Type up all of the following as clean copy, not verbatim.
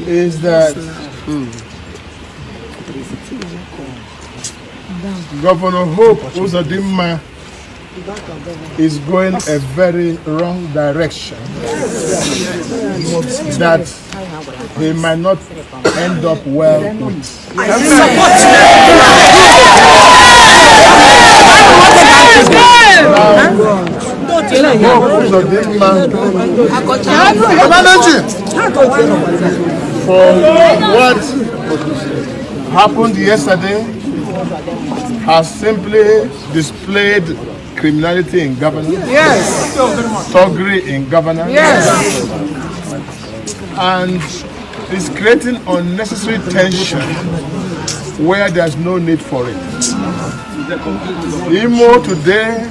is that Governor Hope Uzodimma is going a very wrong direction that he might not end up well with. For what happened yesterday has simply displayed criminality in governance, thuggery in governance, and is creating unnecessary tension where there's no need for it. Imo today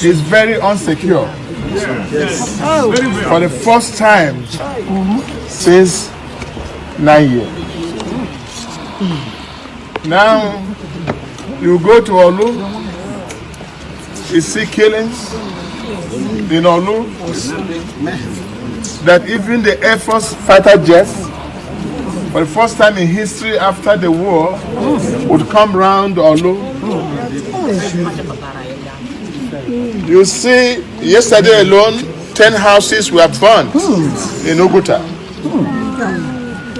is very unsecure for the first time since 9 years. Now you go to Olu, you see killings in Olu that even the Air Force fighter jets, for the first time in history after the war, would come round Olu. You see, yesterday alone, 10 houses were burned in Oguta.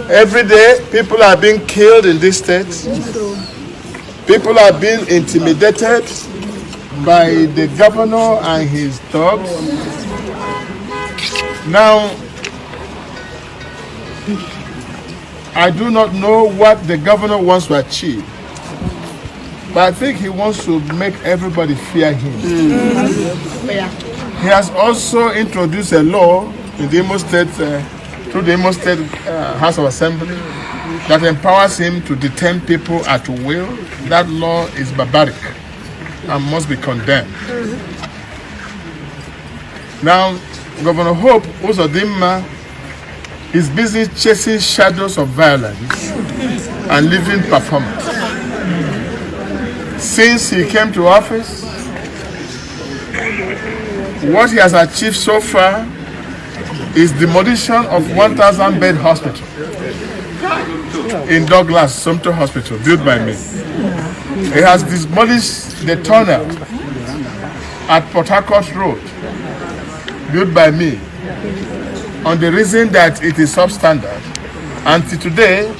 Every day, people are being killed in this state. People are being intimidated by the governor and his thugs. Now, I do not know what the governor wants to achieve, but I think he wants to make everybody fear him. He has also introduced a law in the Imo State, through the Imo State House of Assembly, that empowers him to detain people at will. That law is barbaric and must be condemned. Now, Governor Hope Uzodimma is busy chasing shadows of violence and living performance. Since he came to office, what he has achieved so far is demolition of 1,000-bed hospital in Douglas, Sumter Hospital, built by me. He has demolished the tunnel at Port Harcourt Road, built by me, on the reason that it is substandard. Until today,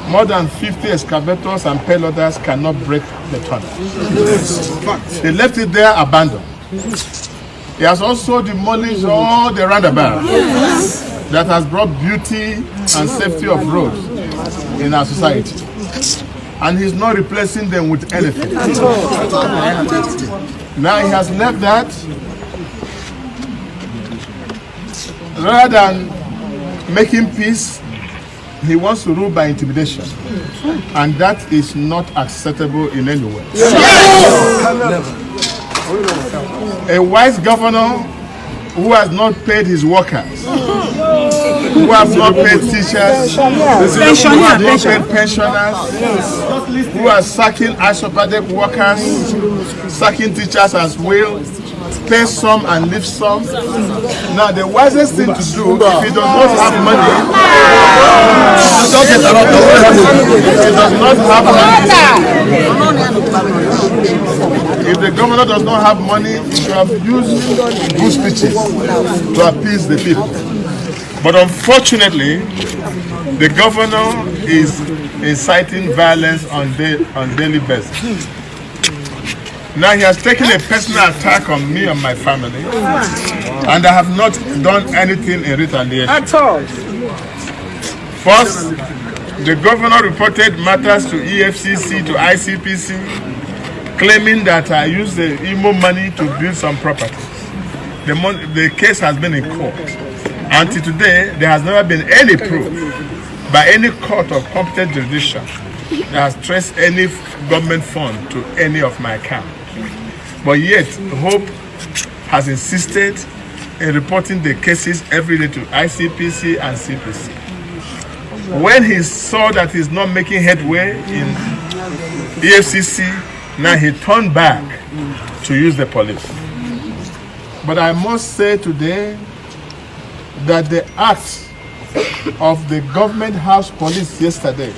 more than 50 excavators and payloaders cannot break the tunnel. They left it there abandoned. He has also demolished all the roundabouts that has brought beauty and safety of roads in our society. And he's not replacing them with anything. Now he has left that. Rather than making peace, he wants to rule by intimidation. And that is not acceptable in any way. A wise governor who has not paid his workers, who has not paid teachers, who has not paid pensioners, who are sacking isopathic workers, sacking teachers as well, pay some and leave some. Now the wisest thing to do, if he does not have money, if the governor does not have money, he should have used good speeches to appease the people. But unfortunately, the governor is inciting violence on daily basis. Now he has taken a personal attack on me and my family, and I have not done anything in retaliation. At all. First, the governor reported matters to EFCC, to ICPC, claiming that I used the Imo money to build some properties. The case has been in court. Until today, there has never been any proof by any court of competent jurisdiction that has traced any government fund to any of my accounts. But yet, Hope has insisted in reporting the cases every day to ICPC and CPC. When he saw that he's not making headway in EFCC, now he turned back to use the police. But I must say today that the act of the government house police yesterday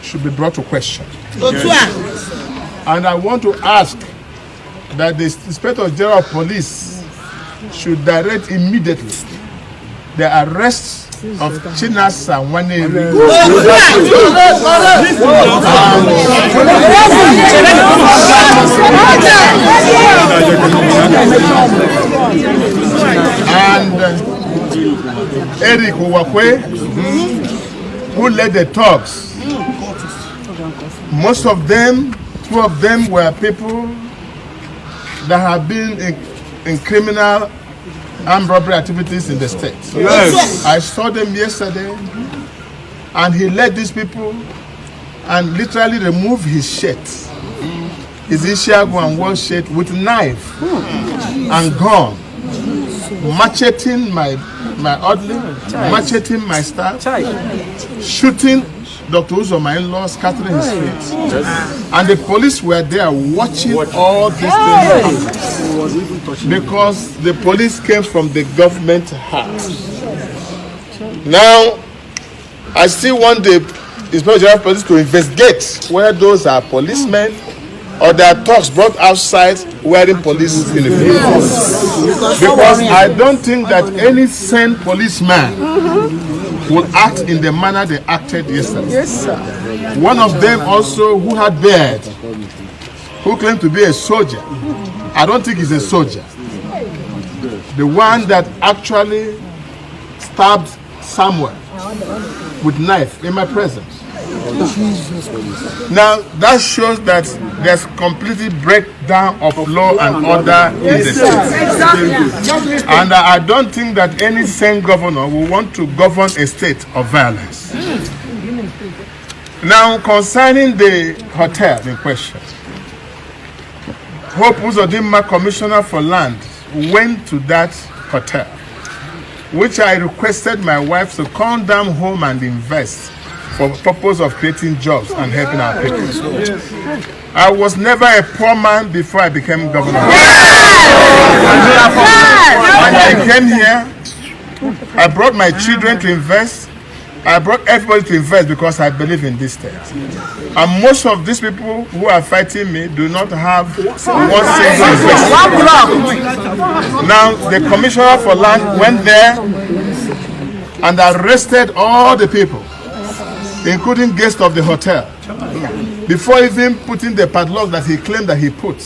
should be brought to question. Yes. And I want to ask that the Inspector General of Police should direct immediately the arrest of Chinasa Nwaneri and Eric Uwakwe, who led the talks. Most of them, 2 of them were people that have been in criminal armed robbery activities in the state. Yes. I saw them yesterday, and he led these people and literally removed his shirt, his Ishiago and wall shirt, with knife and gun, macheting my orderly, macheting my staff, shooting Dr. Uzo, my in-law, scattering his feet. And the police were there watching all these things happen, because the police came from the government house. Now, I still want the Inspector General of Police to investigate whether those are policemen or they are thugs brought outside wearing police uniforms. Because I don't think that any sane policeman will act in the manner they acted yesterday. Yes, sir. One of them also, who had beard, who claimed to be a soldier. I don't think he's a soldier. The one that actually stabbed Samuel with knife in my presence. Now that shows that there's completely breakdown of law and order in the state. And I don't think that any sane governor will want to govern a state of violence. Now, concerning the hotel in question, Hope Uzodimma, Commissioner for Land, went to that hotel, which I requested my wife to come down home and invest for the purpose of creating jobs and helping our people. I was never a poor man before I became governor. When I came here, I brought my children to invest. I brought everybody to invest because I believe in this state. And most of these people who are fighting me do not have one single investment. Now, the Commissioner for Land went there and arrested all the people, including guests of the hotel, before even putting the padlock that he claimed that he put.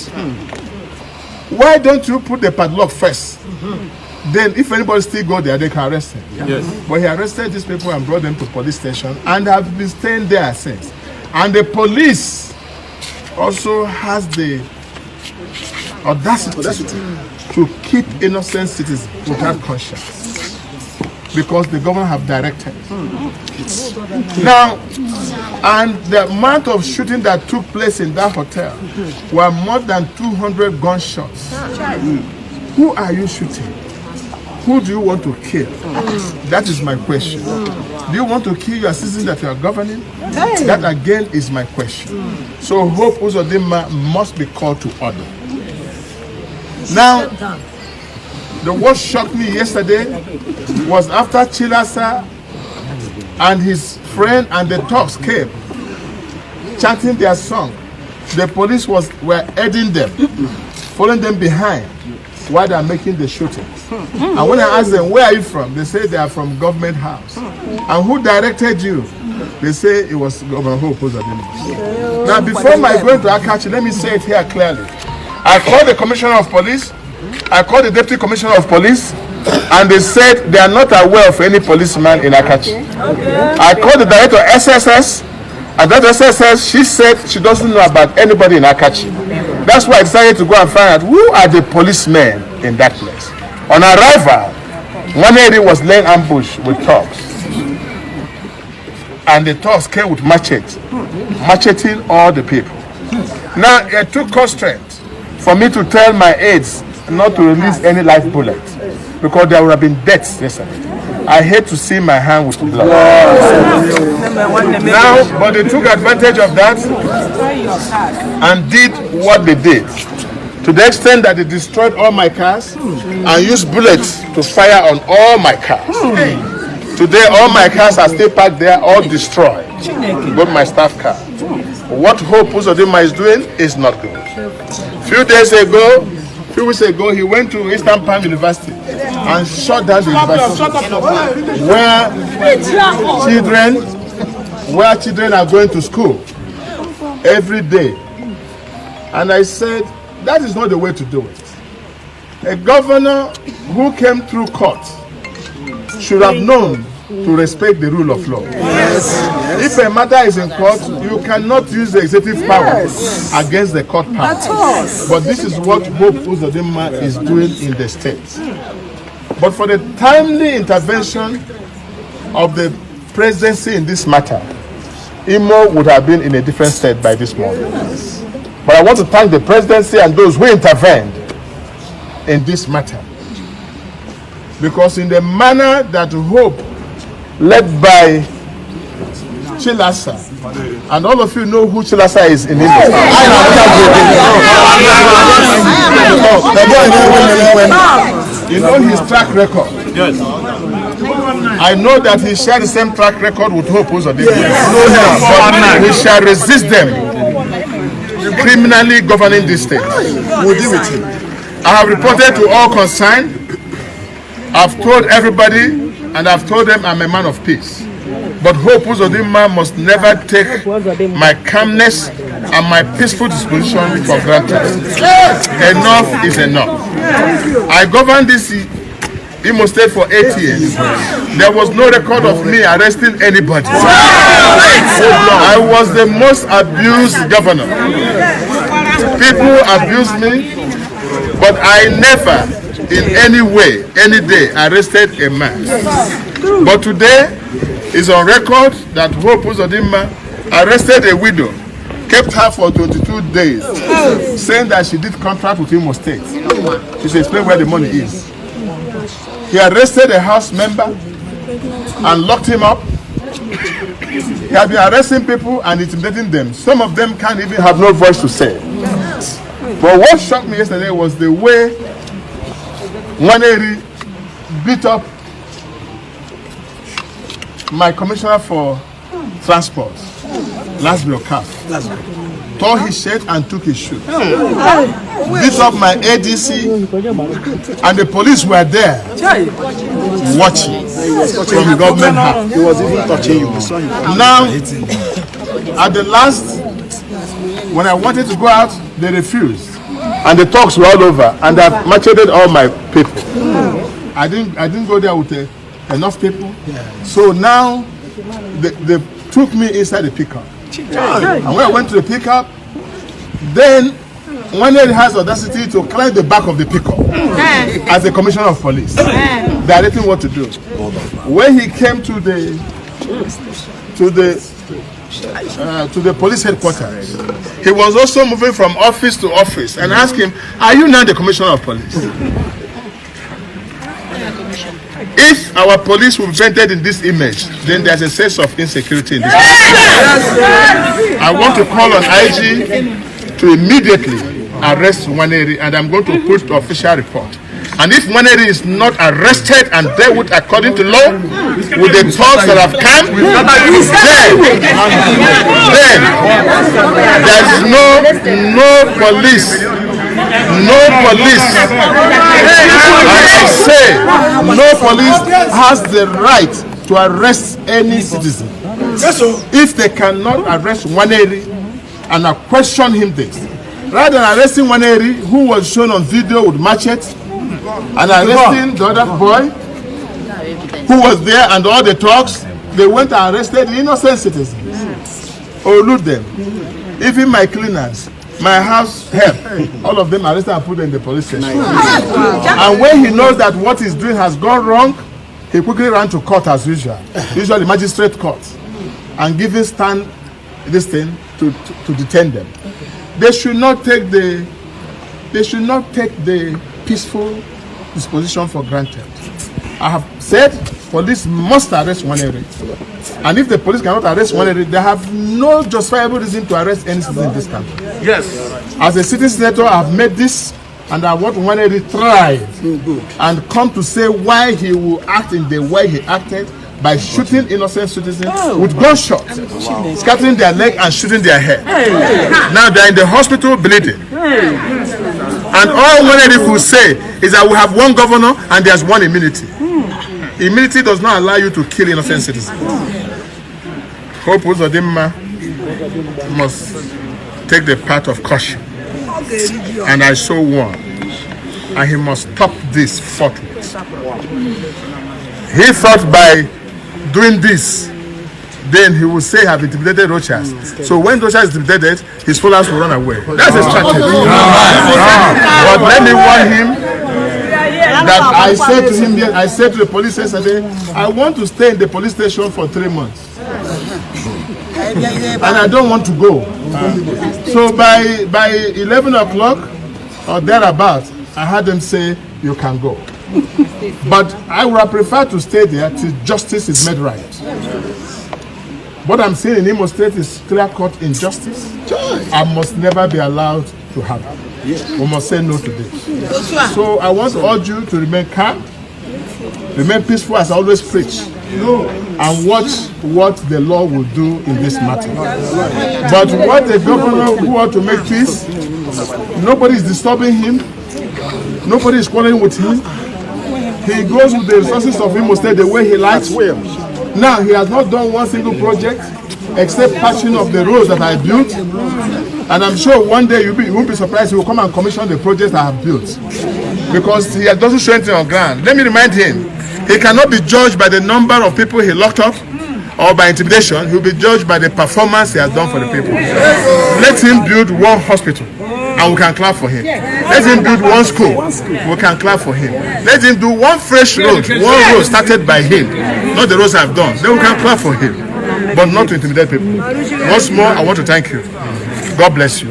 Why don't you put the padlock first? Then if anybody still go there, they can arrest him. Yes. But he arrested these people and brought them to police station and have been staying there since. And the police also has the audacity to keep innocent citizens without conscience, because the government have directed. Now, and the amount of shooting that took place in that hotel were more than 200 gunshots. Who are you shooting? Who do you want to kill? That is my question. Do you want to kill your citizens that you are governing? That again is my question. So Hope Uzodimma must be called to order. Now, what shocked me yesterday was after Chilasa and his friend and the Turks came chanting their song, the police were aiding them, following them behind while they are making the shootings. And when I asked them, where are you from? They say they are from government house. And who directed you? They say it was Governor Hope Uzodimma. Now, before my going to Akachi, let me say it here clearly. I called the Commissioner of Police, I called the Deputy Commissioner of Police, and they said they are not aware of any policeman in Akachi. I called the Director of SSS, and that SSS, she said she doesn't know about anybody in Akachi. That's why I decided to go and find out who are the policemen in that place. On arrival, Nwaneri was laying ambush with thugs. And the thugs came with machetes, macheting all the people. Now, it took constraint for me to tell my aides not to release any live bullet, because there would have been deaths yesterday. I hate to see my hand with blood. Now, but they took advantage of that and did what they did. to the extent that they destroyed all my cars and used bullets to fire on all my cars. Today, all my cars are still parked there, all destroyed. Both my staff car. What Hope Uzodinma is doing is not good. Few weeks ago, he went to Eastern Palm University and shut down the university where children are going to school every day. And I said, that is not the way to do it. A governor who came through court should have known to respect the rule of law. Yes. If a matter is in court, you cannot use the executive power against the court power. But this is what Hope Uzodinma is doing in the state. But for the timely intervention of the presidency in this matter, Imo would have been in a different state by this morning. But I want to thank the presidency and those who intervened in this matter. Because in the manner that Hope, led by Chilasa, and all of you know who Chilasa is in English. You know his track record. Yes. I know that he shared the same track record with Hope Uzodinma. But we shall resist them criminally governing this state. We'll deal with him. I have reported to all concerned. I've told everybody, and I've told them I'm a man of peace. But Hope Uzodinma must never take my calmness and my peaceful disposition for granted. Enough is enough. I governed this Imo State for 8 years. There was no record of me arresting anybody. I was the most abused governor. People abused me, but I never in any way, any day, arrested a man. But today is on record that Hope Uzodinma arrested a widow, kept her for 22 days, saying that she did contract with Imo State. She should explain where the money is. He arrested a house member and locked him up. He had been arresting people and intimidating them. Some of them can't even have no voice to say. But what shocked me yesterday was the way Nwaneri beat up my commissioner for transport, Lasbio Cap, tore his shirt and took his shoe. Beat up my ADC, and the police were there watching from the government house. He was even touching you. Now, at the last, when I wanted to go out, they refused. And the talks were all over, and I've macheted all my people. I didn't go there with enough people. So now they took me inside the pickup. And when I went to the pickup, then one day he has audacity to climb the back of the pickup as the commissioner of police. Directing what to do. When he came to the police headquarters, he was also moving from office to office and asked him, "Are you now the commissioner of police?" If our police will be painted in this image, then there's a sense of insecurity in this country. I want to call on IG to immediately arrest Nwaneri, and I'm going to put the official report. And if Nwaneri is not arrested and dealt with according to law, with the talks that have come, then there's no police. No police, I say, no police has the right to arrest any citizen. If they cannot arrest Nwaneri and question him this, rather than arresting Nwaneri, who was shown on video with machete, and arresting the other boy who was there and all the talks, they went and arrested innocent citizens or loot them. Even my cleaners, my house help, all of them arrested and put in the police station. And when he knows that what he's doing has gone wrong, he quickly ran to court as usual, usually magistrate court, and giving stand this thing to detain them. They should not take the peaceful disposition for granted. I have said police must arrest Nwaneri. And if the police cannot arrest Nwaneri, they have no justifiable reason to arrest any citizen in this country. Yes. As a city senator, I have made this, and I want Nwaneri tried and come to say why he will act in the way he acted by shooting innocent citizens with gunshots, scattering their leg and shooting their head. Now they're in the hospital bleeding. And all Nwaneri will say is that we have one governor and there's one immunity. Immunity does not allow you to kill innocent citizens. Hope Uzodimma must take the path of caution. And I so warn. And he must stop this forthwith. He thought by doing this, then he will say have intimidated Rochas. So when Rocha is intimidated, his followers will run away. That's a strategy. But let me warn him that I said to the police yesterday, I want to stay in the police station for 3 months. And I don't want to go. So by 11 o'clock or thereabouts, I had them say, you can go. But I would have preferred to stay there till justice is made right. What I'm saying in Imo State is clear-cut injustice. I must never be allowed to happen. We must say no to this. So I want to urge you to remain calm, remain peaceful as I always preach, and watch what the law will do in this matter. But what the governor who wants to make peace, nobody is disturbing him, nobody is quarreling with him. He goes with the resources of Imo State the way he likes. Now he has not done one single project except patching of the roads that I built. And I'm sure one day you won't be surprised he will come and commission the projects I have built. Because he doesn't show anything on ground. Let me remind him, he cannot be judged by the number of people he locked up or by intimidation. He will be judged by the performance he has done for the people. Let him build one hospital and we can clap for him. Let him build one school, we can clap for him. Let him do one fresh road, one road started by him, not the roads I've done. Then we can clap for him, but not to intimidate people. Once more, I want to thank you. God bless you.